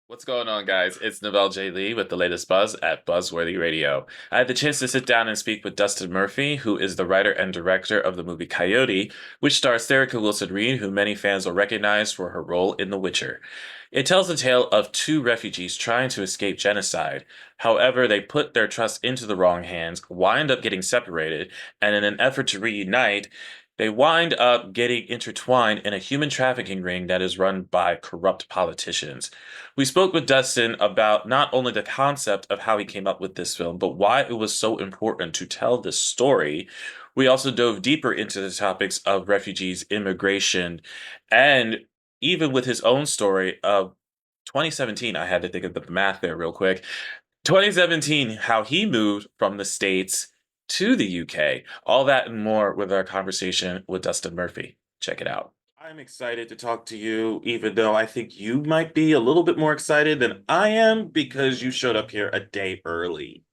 What's going on, guys? It's Novell J. Lee with the latest buzz at Buzzworthy Radio. I had the chance to sit down and speak with Dustin Murphy, who is the writer and director of the movie Coyote, which stars Therica Wilson-Read, who many fans will recognize for her role in The Witcher. It tells the tale of two refugees trying to escape genocide. However, they put their trust into the wrong hands, wind up getting separated, and in an effort to reunite, they wind up getting intertwined in a human trafficking ring that is run by corrupt politicians. We spoke with Dustin about not only the concept of how he came up with this film, but why it was so important to tell this story. We also dove deeper into the topics of refugees, immigration, and even with his own story of 2017. I had to think of the math there real quick. 2017, how he moved from the States to the UK. All that and more with our conversation with Dustin Murphy. Check it out. I'm excited to talk to you, even though I think you might be a little bit more excited than I am because you showed up here a day early.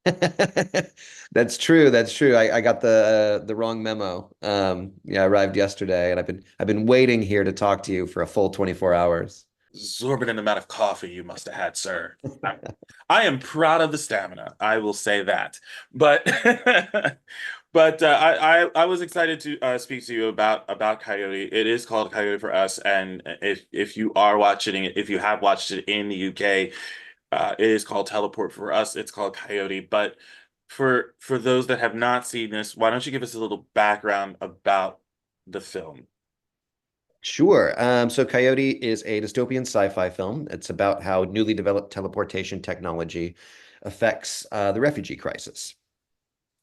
That's true. That's true. I got the wrong memo. Yeah, I arrived yesterday, and I've been waiting here to talk to you for a full 24 hours. Exorbitant amount of coffee you must have had, sir. I am proud of the stamina. I will say that. But but I was excited to speak to you about Coyote. It is called Coyote for us, and if you are watching it, if you have watched it in the UK, it is called Teleport. For us, it's called Coyote. But for those that have not seen this, why don't you give us a little background about the film? Sure. So Coyote is a dystopian sci-fi film. It's about how newly developed teleportation technology affects the refugee crisis.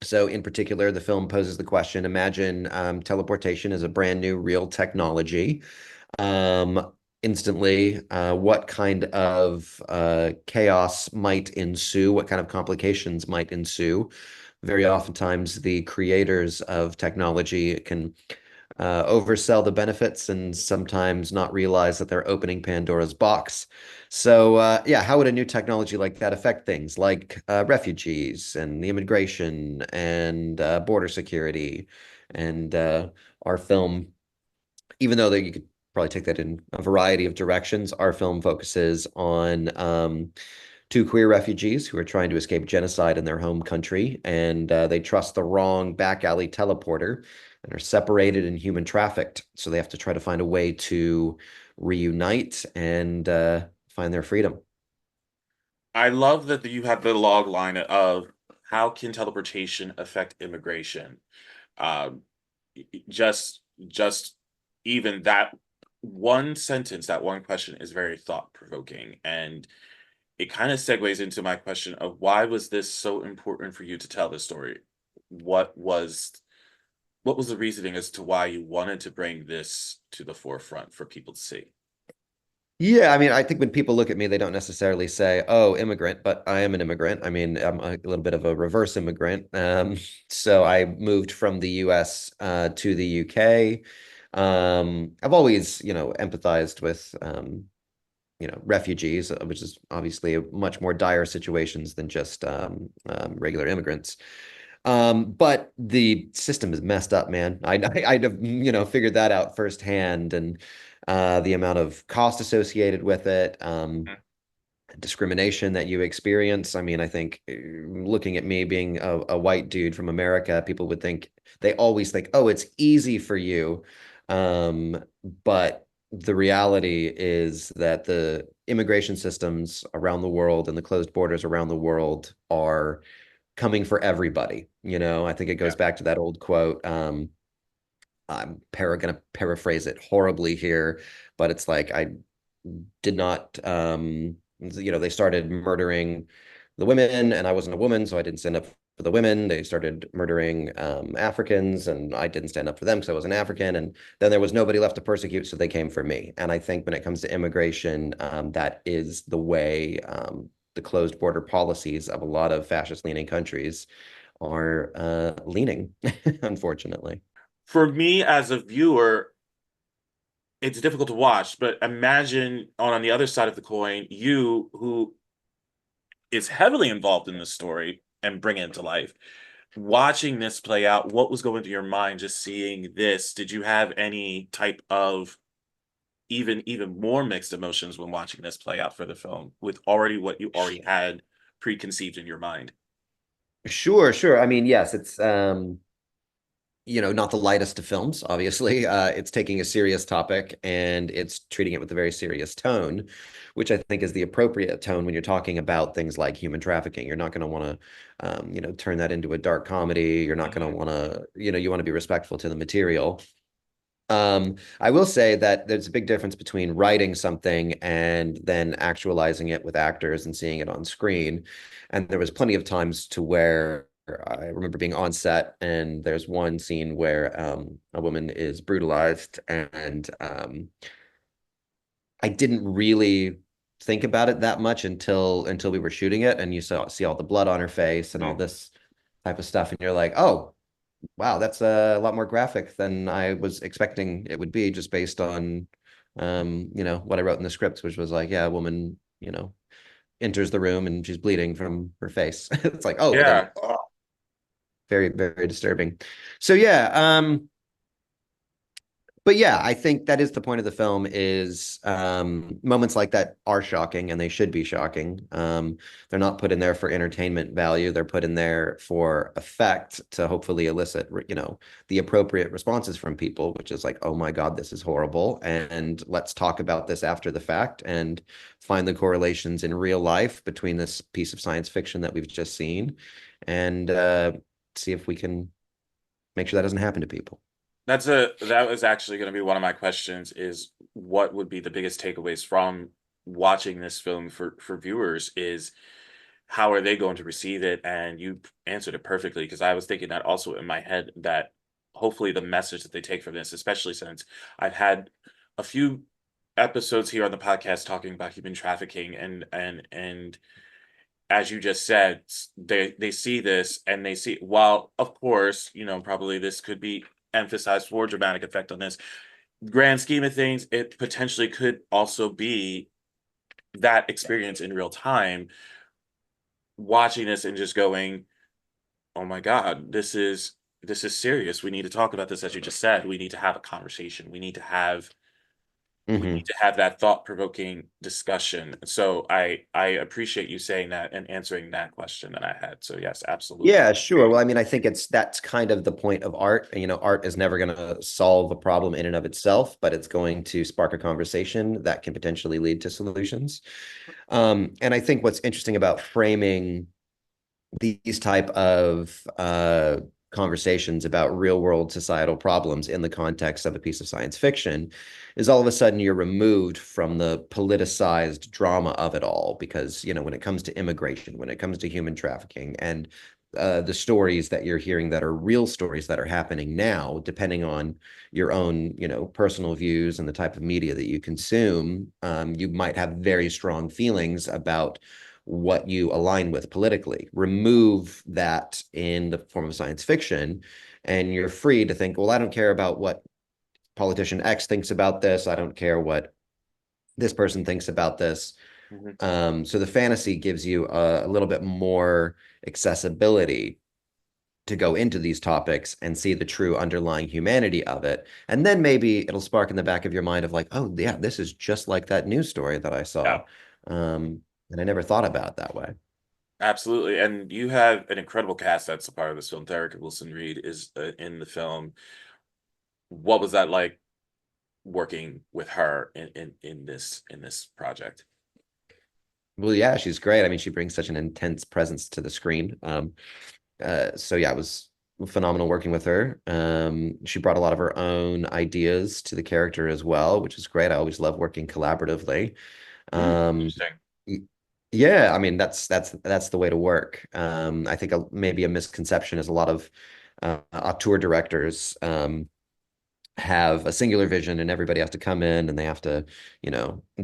So, in particular, the film poses the question, imagine teleportation is a brand new real technology. Instantly, what kind of chaos might ensue? What kind of complications might ensue? Very oftentimes, the creators of technology can oversell the benefits and sometimes not realize that they're opening Pandora's box. So, yeah, how would a new technology like that affect things like refugees and the immigration and border security? And our film, even though you could probably take that in a variety of directions, our film focuses on two queer refugees who are trying to escape genocide in their home country, and they trust the wrong back alley teleporter and are separated and human trafficked. So they have to try to find a way to reunite and find their freedom. I love that you have the log line of how can teleportation affect immigration. Um, just even that one sentence, that one question is very thought provoking, and it kind of segues into my question of why was this so important for you to tell this story? What was what was the reasoning as to why you wanted to bring this to the forefront for people to see? Yeah, I mean, I think when people look at me, they don't necessarily say, "Oh, immigrant," but I am an immigrant. I mean, I'm a little bit of a reverse immigrant. So I moved from the US to the UK. I've always, empathized with, refugees, which is obviously a much more dire situations than just regular immigrants. But the system is messed up, man. I'd have, figured that out firsthand, and the amount of cost associated with it, discrimination that you experience. I mean, I think looking at me being a white dude from America, people would think they always think, oh, it's easy for you. But the reality is that the immigration systems around the world and the closed borders around the world are coming for everybody. I think it Yeah. goes back to that old quote. Going to paraphrase it horribly here, but it's like I did not, they started murdering the women, and I wasn't a woman, so I didn't stand up for the women. They started murdering Africans, and I didn't stand up for them because I was an African. And then there was nobody left to persecute, so they came for me. And I think when it comes to immigration, that is the way the closed border policies of a lot of fascist leaning countries are leaning, unfortunately. For me as a viewer, it's difficult to watch, but imagine on the other side of the coin, you who is heavily involved in this story and bring it to life. Watching this play out, what was going through your mind just seeing this? Did you have any type of even more mixed emotions when watching this play out for the film with already what you already had preconceived in your mind. Sure, sure. I mean, yes, it's not the lightest of films, obviously. It's taking a serious topic and it's treating it with a very serious tone, which I think is the appropriate tone when you're talking about things like human trafficking. You're not going to want to, turn that into a dark comedy. You're not going to Mhm. want to, you want to be respectful to the material. I will say that there's a big difference between writing something and then actualizing it with actors and seeing it on screen. And there was plenty of times to where I remember being on set and there's one scene where a woman is brutalized and I didn't really think about it that much until we were shooting it and you see all the blood on her face and all Mhm. this type of stuff and you're like, oh, wow, that's a lot more graphic than I was expecting it would be just based on what I wrote in the script, which was like, yeah, a woman, enters the room and she's bleeding from her face. It's like, oh, well then, Yeah, oh, very, very disturbing. So yeah, but yeah, I think that is the point of the film is moments like that are shocking and they should be shocking. They're not put in there for entertainment value. They're put in there for effect to hopefully elicit, the appropriate responses from people, which is like, oh my God, this is horrible. And let's talk about this after the fact and find the correlations in real life between this piece of science fiction that we've just seen and see if we can make sure that doesn't happen to people. that was actually going to be one of my questions is what would be the biggest takeaways from watching this film for viewers is how are they going to receive it? And you answered it perfectly because I was thinking that also in my head that hopefully the message that they take from this, especially since I've had a few episodes here on the podcast talking about human trafficking and as you just said, they see this and they see while of course, probably this could be emphasized for dramatic effect on this grand scheme of things, it potentially could also be that experience in real time, watching this and just going, "Oh my God, this is serious. We need to talk about this, as you just said. We need to have a conversation. We need Hmm. to have that thought-provoking discussion." So I appreciate you saying that and answering that question that I had. So yes, absolutely. Yeah, sure. Well, I mean, I think that's kind of the point of art. Art is never going to solve a problem in and of itself, but it's going to spark a conversation that can potentially lead to solutions. And I think what's interesting about framing these type of conversations about real world societal problems in the context of a piece of science fiction is all of a sudden you're removed from the politicized drama of it all because when it comes to immigration, when it comes to human trafficking and the stories that you're hearing that are real stories that are happening now, depending on your own, personal views and the type of media that you consume, you might have very strong feelings about what you align with politically. Remove that in the form of science fiction, and you're free to think, well, I don't care about what politician X thinks about this. I don't care what this person thinks about this. Mhm. So the fantasy gives you a little bit more accessibility to go into these topics and see the true underlying humanity of it. And then maybe it'll spark in the back of your mind of like, oh, yeah, this is just like that news story that I Yeah, saw. And I never thought about it that way. absolutely. And you have an incredible cast that's a part of this film. Therica Wilson-Read is in the film. What was that like working with her in this project? Well, yeah, she's great. I mean, she brings such an intense presence to the screen. So yeah, it was phenomenal working with her. She brought a lot of her own ideas to the character as well, which is great. I always love working collaboratively. Um, Interesting. y- yeah, I mean, that's the way to work. I think maybe a misconception is a lot of auteur directors have a singular vision and everybody has to come in and they have to,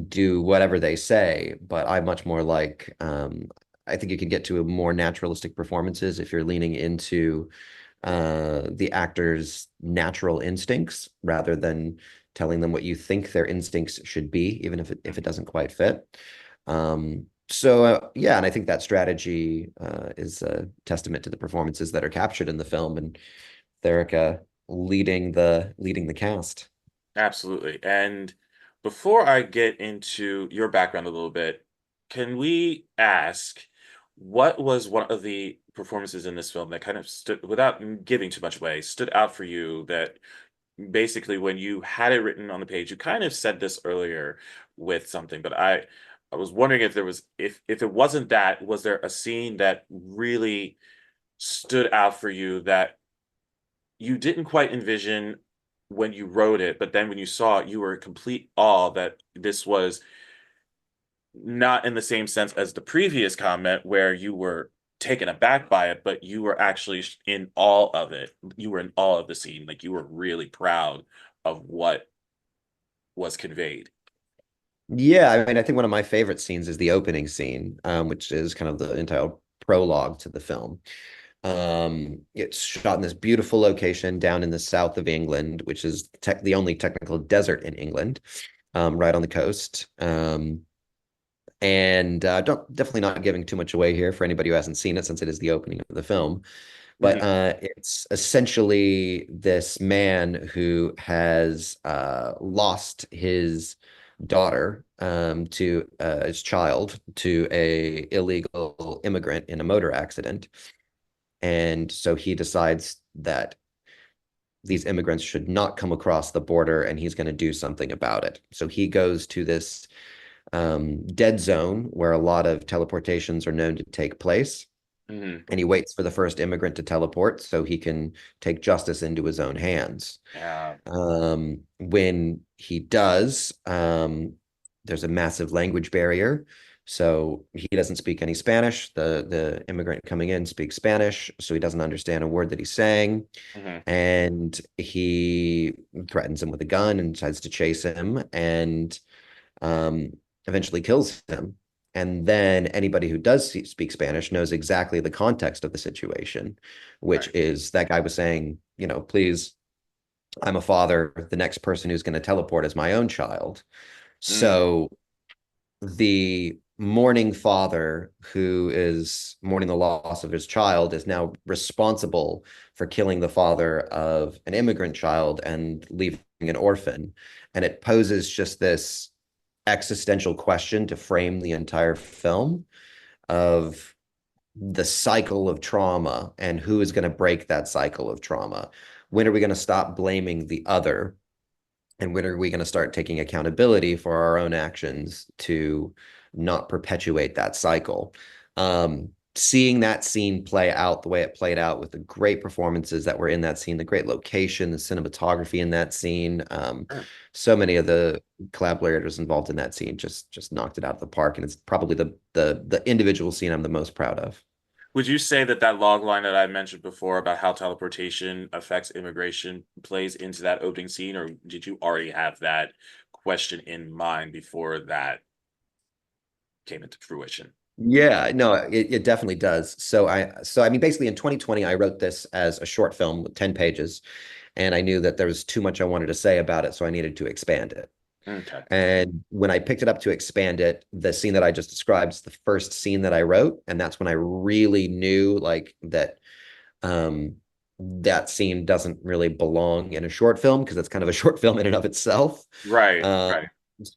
do whatever they say. But I much more like, I think you can get to a more naturalistic performances if you're leaning into the actor's natural instincts rather than telling them what you think their instincts should be, even if it doesn't quite fit. So yeah, and I think that strategy is a testament to the performances that are captured in the film and Therica leading the cast. Absolutely. And before I get into your background a little bit, can we ask what was one of the performances in this film that kind of stood, without giving too much away, stood out for you that basically when you had it written on the page, you kind of said this earlier with something, but I was wondering if there was if it wasn't that, was there a scene that really stood out for you that you didn't quite envision when you wrote it, but then when you saw it, you were in complete awe that this was not in the same sense as the previous comment where you were taken aback by it, but you were actually in awe of it. You were in awe of the scene. Like you were really proud of what was conveyed. Yeah, I mean, I think one of my favorite scenes is the opening scene, which is kind of the entire prologue to the film. It's shot in this beautiful location down in the south of England, which is the only technical desert in England, right on the coast. And don't definitely not giving too much away here for anybody who hasn't seen it, since it is the opening of the film. But Mhm. it's essentially this man who has lost his daughter to his child to a illegal immigrant in a motor accident. And so he decides that these immigrants should not come across the border, and he's going to do something about it. So he goes to this dead zone where a lot of teleportations are known to take place. Mhm. And he waits for the first immigrant to teleport so he can take justice into his own hands. Yeah. When he does, there's a massive language barrier. So he doesn't speak any Spanish. The immigrant coming in speaks Spanish, so he doesn't understand a word that he's saying. Mhm. And he threatens him with a gun and decides to chase him, and um, eventually kills him. And then anybody who does speak Spanish knows exactly the context of the situation, which Right. is that guy was saying, please, I'm a father. The next person who's going to teleport is my own child. Mm. So the mourning father who is mourning the loss of his child is now responsible for killing the father of an immigrant child and leaving an orphan. And it poses just this existential question to frame the entire film of the cycle of trauma and who is going to break that cycle of trauma. When are we going to stop blaming the other? And when are we going to start taking accountability for our own actions to not perpetuate that cycle? Seeing that scene play out the way it played out with the great performances that were in that scene, the great location, the cinematography in that scene, Sure. so many of the collaborators involved in that scene just knocked it out of the park, and it's probably the individual scene I'm the most proud of. Would you say that that log line that I mentioned before about how teleportation affects immigration plays into that opening scene, or did you already have that question in mind before that came into fruition? Yeah, no, it definitely does. So I mean, basically in 2020, I wrote this as a short film with 10 pages, and I knew that there was too much I wanted to say about it, so I needed to expand it. Okay. And when I picked it up to expand it, the scene that I just described is the first scene that I wrote, and that's when I really knew like that that scene doesn't really belong in a short film because it's kind of a short film in and of itself. Right, Um, right.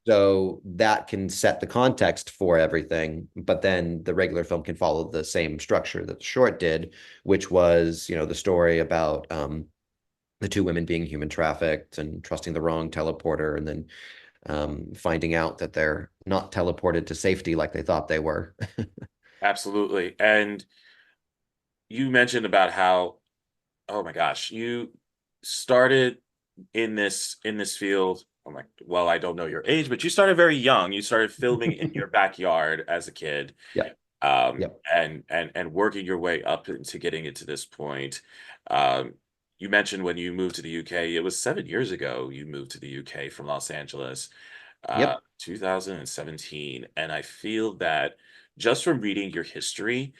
so that can set the context for everything, but then the regular film can follow the same structure that the short did, which was, the story about the two women being human trafficked and trusting the wrong teleporter, and then finding out that they're not teleported to safety like they thought they were. Absolutely. And you mentioned about how, oh my gosh, you started in this field. I'm like, well, I don't know your age, but you started very young. You started filming in your backyard as a kid, Yeah, yep, and working your way up into getting it to this point. Um, you mentioned when you moved to the UK, it was 7 years ago you moved to the UK from Los Angeles, yep. 2017. And I feel that just from reading your history,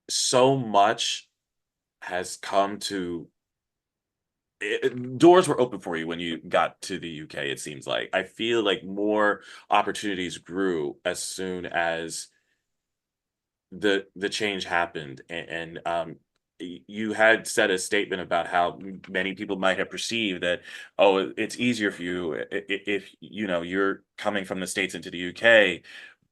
so much has come to doors were open for you when you got to the UK, it seems like. I feel like more opportunities grew as soon as the change happened. And you had said a statement about how many people might have perceived that, oh, it's easier for you if you know you're coming from the States into the UK.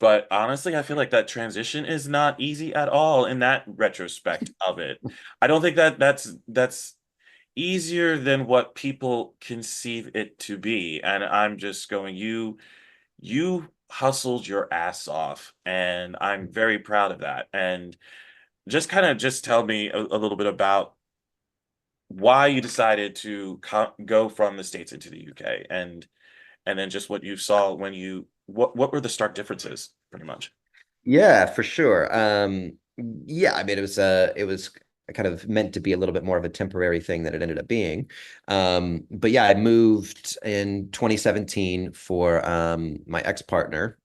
But honestly, I feel like that transition is not easy at all in that retrospect of it. I don't think that that's easier than what people conceive it to be. And I'm just going, you hustled your ass off, and I'm very proud of that. And just kind of just tell me a little bit about why you decided to go from the States into the UK, and then just what you saw when you what were the stark differences, pretty much. Yeah, for sure. Yeah, I mean, it was kind of meant to be a little bit more of a temporary thing than it ended up being. But yeah, I moved in 2017 for my ex-partner.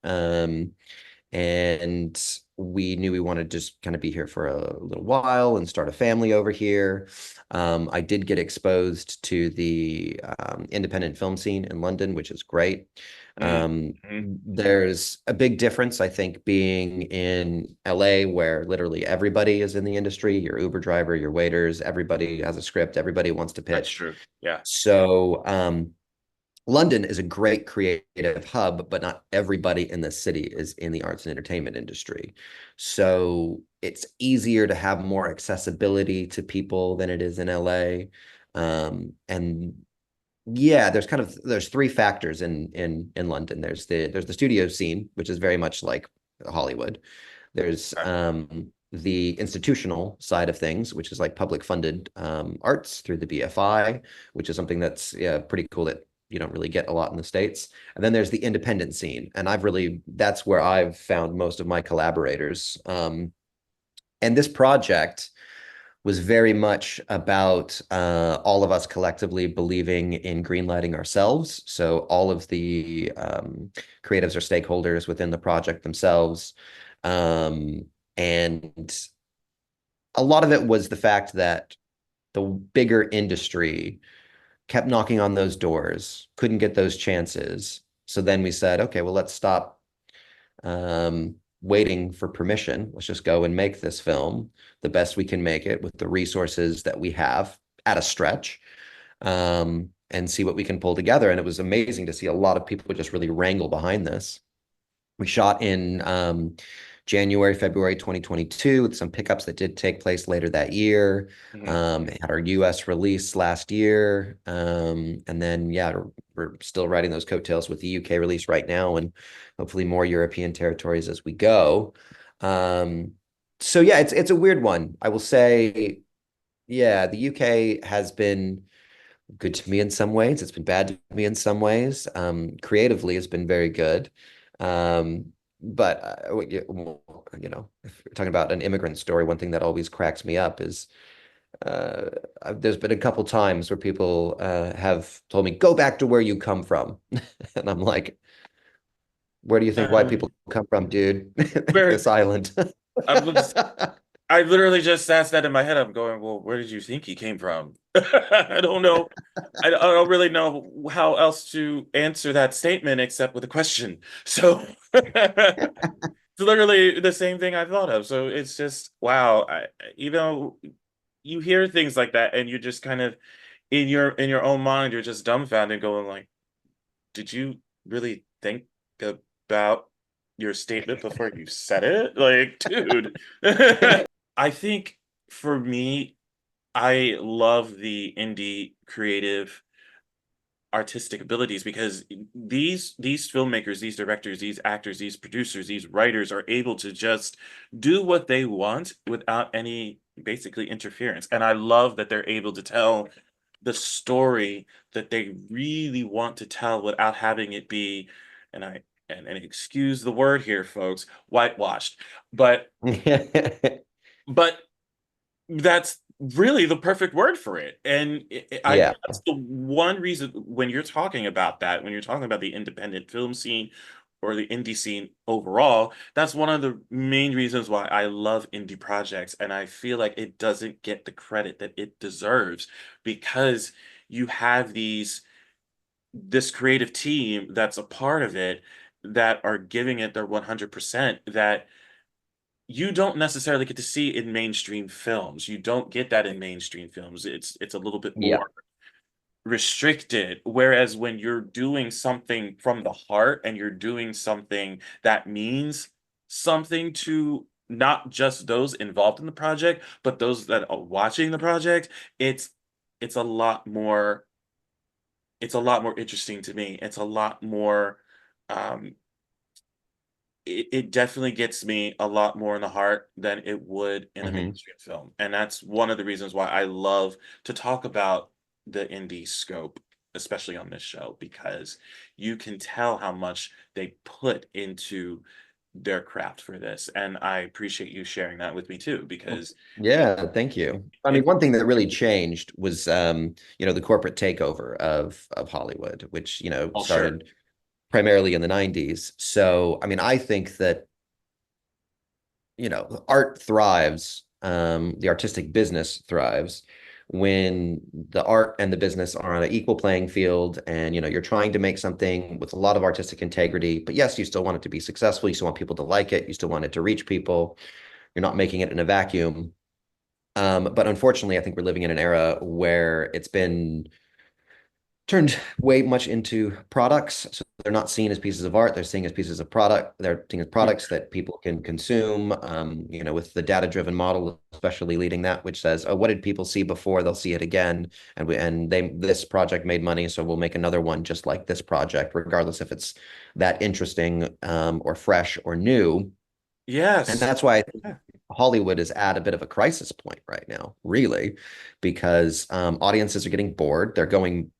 And we knew we wanted to just kind of be here for a little while and start a family over here. I did get exposed to the independent film scene in London, which is great. Mm-hmm. There's a big difference, I think, being in LA, where literally everybody is in the industry, your Uber driver, your waiters, everybody has a script, everybody wants to That's pitch. true. Yeah. So, London is a great creative hub, but not everybody in the city is in the arts and entertainment industry. So it's easier to have more accessibility to people than it is in LA. And yeah, there's three factors in London. There's the studio scene, which is very much like Hollywood. There's Okay. the institutional side of things, which is like public funded arts through the BFI, which is something that's, yeah, pretty cool that you don't really get a lot in the States. And then there's the independent scene. And that's where I've found most of my collaborators. And this project was very much about all of us collectively believing in greenlighting ourselves. So all of the creatives or stakeholders within the project themselves. Um, and a lot of it was the fact that the bigger industry kept knocking on those doors, couldn't get those chances. So then we said, okay, well, let's stop waiting for permission. Let's just go and make this film the best we can make it with the resources that we have at a stretch, and see what we can pull together. And it was amazing to see a lot of people just really wrangle behind this. We shot in January, February 2022 with some pickups that did take place later that year. Hmm. Had our US release last year. And then, yeah, we're still riding those coattails with the UK release right now and hopefully more European territories as we go. Um, so yeah, it's a weird one. I will say, yeah, the UK has been good to me in some ways. It's been bad to me in some ways. Creatively, it's been very good. But if you're talking about an immigrant story, one thing that always cracks me up is there's been a couple times where people have told me, "Go back to where you come from," and I'm like, "Where do you think white Uh, people come from, dude? where This island." I was, I literally just asked that in my head. I'm going, well, where did you think he came from? I don't know. I don't really know how else to answer that statement except with a question. So it's literally the same thing I thought of. So it's just wow. You know, you hear things like that, and you're just kind of in your own mind, you're just dumbfounded, going like, did you really think about your statement before you said it? Like, dude. I think for me, I love the indie creative artistic abilities because these filmmakers, these directors, these actors, these producers, these writers are able to just do what they want without any basically interference. And I love that they're able to tell the story that they really want to tell without having it be, and and excuse the word here, folks, whitewashed. But but that's really the perfect word for it. And I Yeah. that's the one reason when you're talking about that, when you're talking about the independent film scene or the indie scene overall, that's one of the main reasons why I love indie projects. And I feel like it doesn't get the credit that it deserves because you have this creative team that's a part of it that are giving it their 100% that you don't necessarily get to see in mainstream films. You don't get that in mainstream films. It's a little bit Yeah. more restricted. Whereas when you're doing something from the heart and you're doing something that means something to not just those involved in the project, but those that are watching the project, it's it's a lot more it's a lot more interesting to me. It's a lot more um it definitely gets me a lot more in the heart than it would in a Hmm. mainstream film. And that's one of the reasons why I love to talk about the indie scope, especially on this show, because you can tell how much they put into their craft for this. And I appreciate you sharing that with me too, because it, Yeah, thank you. I mean, it one thing that really changed was, the corporate takeover of Hollywood, which, oh sure. started primarily in the 90s. So, I mean, I think that, art thrives, the artistic business thrives when the art and the business are on an equal playing field, and, you're trying to make something with a lot of artistic integrity, but yes, you still want it to be successful. You still want people to like it. You still want it to reach people. You're not making it in a vacuum. But unfortunately, I think we're living in an era where it's been turned way much into products. So they're not seen as pieces of art. They're seen as pieces of product. They're seen as products that people can consume. With the data-driven model, especially leading that, which says, "Oh, what did people see before? They'll see it again." And this project made money, so we'll make another one just like this project, regardless if it's that interesting, or fresh or new. And Yes. that's why I think Yeah. Hollywood is at a bit of a crisis point right now, really, because audiences are getting bored. They're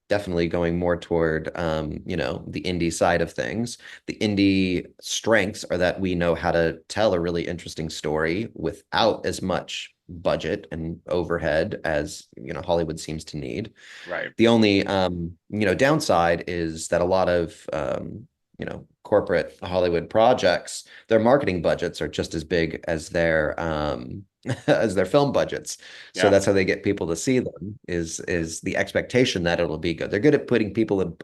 definitely going more toward, the indie side of things. The indie strengths are that we know how to tell a really interesting story without as much budget and overhead as, Hollywood seems to need. Right. The only downside is that a lot of corporate Hollywood projects, their marketing budgets are just as big as their as their film budgets. So Yeah. that's how they get people to see them, is the expectation that it'll be good. They're good at putting people in,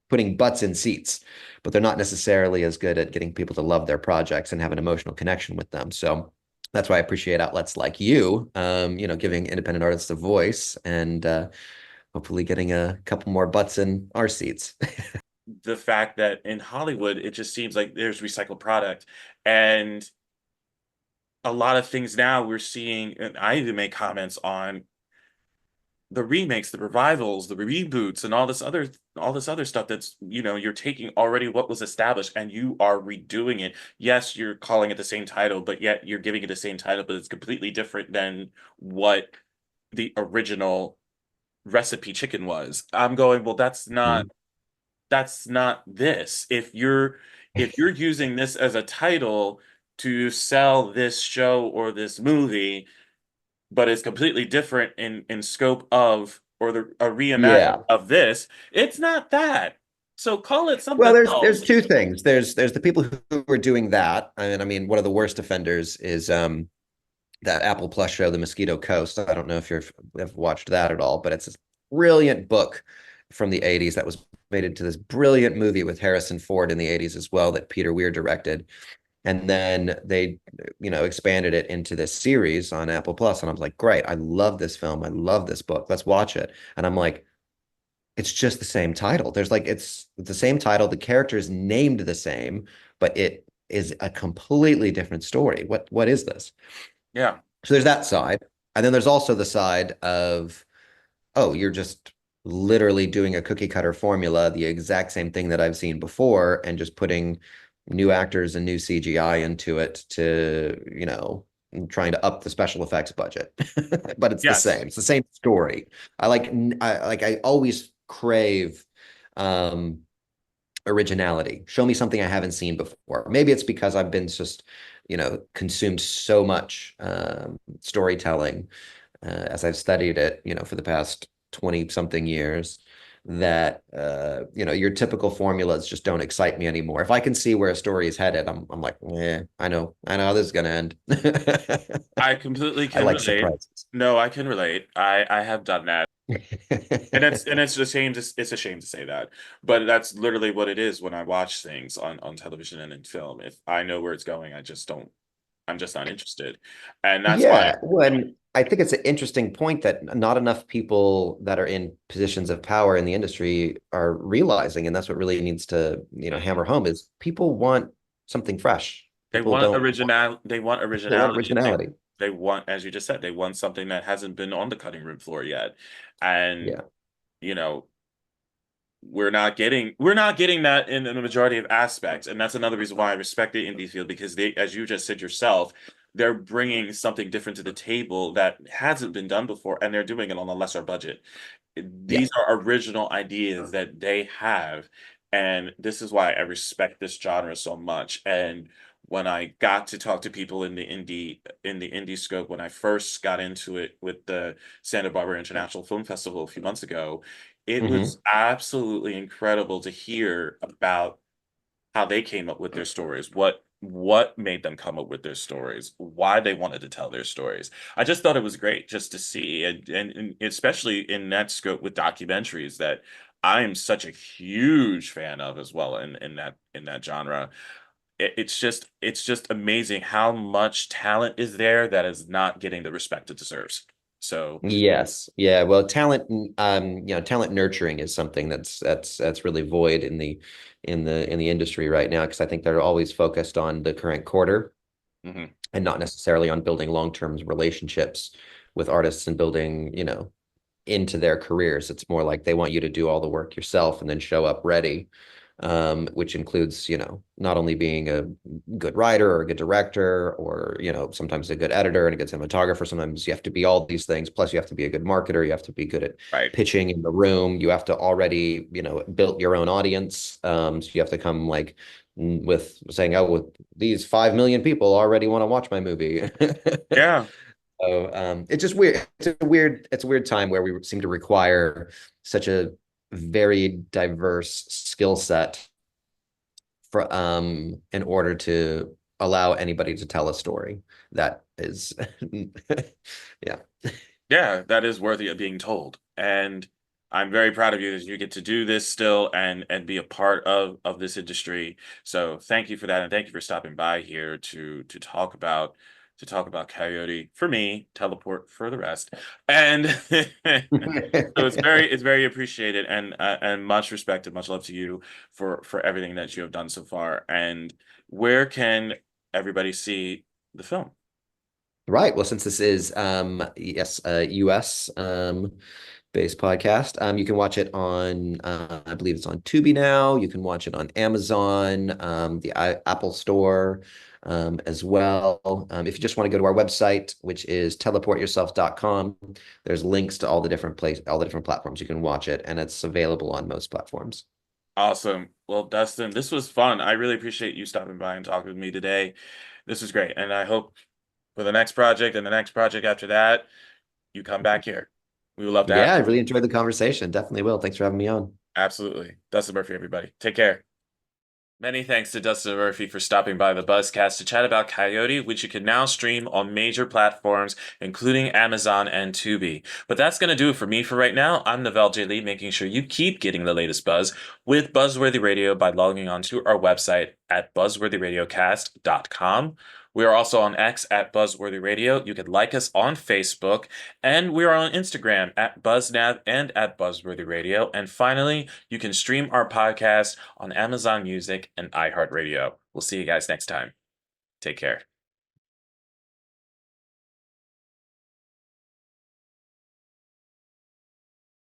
putting butts in seats, but they're not necessarily as good at getting people to love their projects and have an emotional connection with them. So that's why I appreciate outlets like you, giving independent artists a voice, and hopefully getting a couple more butts in our seats. The fact that in Hollywood, it just seems like there's recycled product. And a lot of things now we're seeing, and I even make comments on the remakes, the revivals, the reboots, and all this other stuff that's, you're taking already what was established and you are redoing it. Yes, you're calling it the same title, but yet you're giving it the same title, but it's completely different than what the original recipe chicken was. I'm going, well, that's not this. If you're using this as a title to sell this show or this movie, but it's completely different in scope of or a reimagining Yeah. of this, it's not that. So call it Well, something there's else. two things. There's the people who are doing that, and I mean, one of the worst offenders is that Apple Plus show, The Mosquito Coast. I don't know if have watched that at all, but it's this brilliant book from the 80s that was made into this brilliant movie with Harrison Ford in the 80s as well, that Peter Weir directed. And then they, expanded it into this series on Apple Plus. And I was like, great, I love this film. I love this book. Let's watch it. And I'm like, it's just the same title. It's the same title. The character is named the same, but it is a completely different story. What is this? Yeah. So there's that side. And then there's also the side of, oh, you're just literally doing a cookie cutter formula, the exact same thing that I've seen before, and just putting new actors and new CGI into it to, trying to up the special effects budget. But it's the Yes. same. It's the same story. I always crave um originality. Show me something I haven't seen before. Maybe it's because I've been just, consumed so much storytelling, as I've studied it, for the past 20 something years, that your typical formulas just don't excite me anymore. If I can see where a story is headed, I'm like, yeah, I know how this is gonna end. I completely I can like relate. surprises. No, I can relate. I have done that. And it's a shame to say that, but that's literally what it is when I watch things on television and in film. If I know where it's going, I just don't. I'm just not interested. And that's why, Yeah, well, and I think it's an interesting point that not enough people that are in positions of power in the industry are realizing, and that's what really needs to, Mhm. hammer home is people want something fresh. They People want don't want, original, they want they want originality. originality. They want, as you just said, they want something that hasn't been on the cutting room floor yet. And, Yeah. you know, we're not getting that in the majority of aspects, and that's another reason why I respect the indie field, because they, as you just said yourself, they're bringing something different to the table that hasn't been done before, and they're doing it on a lesser budget. Yeah. These are original ideas that they have, and this is why I respect this genre so much. And when I got to talk to people in the indie scope, when I first got into it with the Santa Barbara International Film Festival a few months ago, it Hmm. was absolutely incredible to hear about how they came up with their stories, what made them come up with their stories, why they wanted to tell their stories. I just thought it was great just to see, and especially in that scope with documentaries that I am such a huge fan of as well in that genre. It's just amazing how much talent is there that is not getting the respect it deserves. So, Yes. Yeah. Well, talent nurturing is something that's really void in the industry right now because I think they're always focused on the current quarter mhm, and not necessarily on building long-term relationships with artists and building, into their careers. It's more like they want you to do all the work yourself and then show up ready, which includes, not only being a good writer or a good director or, sometimes a good editor and a good cinematographer. Sometimes you have to be all these things. Plus, you have to be a good marketer. You have to be good at right. pitching in the room. You have to already, build your own audience. So you have to come like with saying, oh, with these 5 million people already want to watch my movie. Yeah. So it's just weird. It's a weird time where we seem to require such a very diverse skill set for in order to allow anybody to tell a story that is yeah. Yeah, that is worthy of being told. And I'm very proud of you that you get to do this still and be a part of this industry. So thank you for that, and thank you for stopping by here to talk about Coyote for me, teleport for the rest. And so it's very appreciated, and much respect and much love to you for everything that you have done so far. And where can everybody see the film? Right. Well, since this is yes, a US based podcast, you can watch it on I believe it's on Tubi now. You can watch it on Amazon, the Apple Store, as well. If you just want to go to our website, which is teleportyourself.com, there's links to all the different platforms you can watch it, and it's available on most platforms. Awesome. Well, Dustin, this was fun. I really appreciate you stopping by and talking with me today. This was great. And I hope for the next project and the next project after that, you come back here. We would love to have Yeah, I you. really enjoyed the conversation. Definitely will. Thanks for having me on. Absolutely. Dustin Murphy, everybody. Take care. Many thanks to Dustin Murphy for stopping by the Buzzcast to chat about Coyote, which you can now stream on major platforms, including Amazon and Tubi. But that's going to do it for me for right now. I'm Navel J. Lee, making sure you keep getting the latest buzz with Buzzworthy Radio by logging on to our website at buzzworthyradiocast.com. We are also on X at Buzzworthy Radio. You can like us on Facebook, and we are on Instagram at BuzzNav and at Buzzworthy Radio. And finally, you can stream our podcast on Amazon Music and iHeartRadio. We'll see you guys next time. Take care.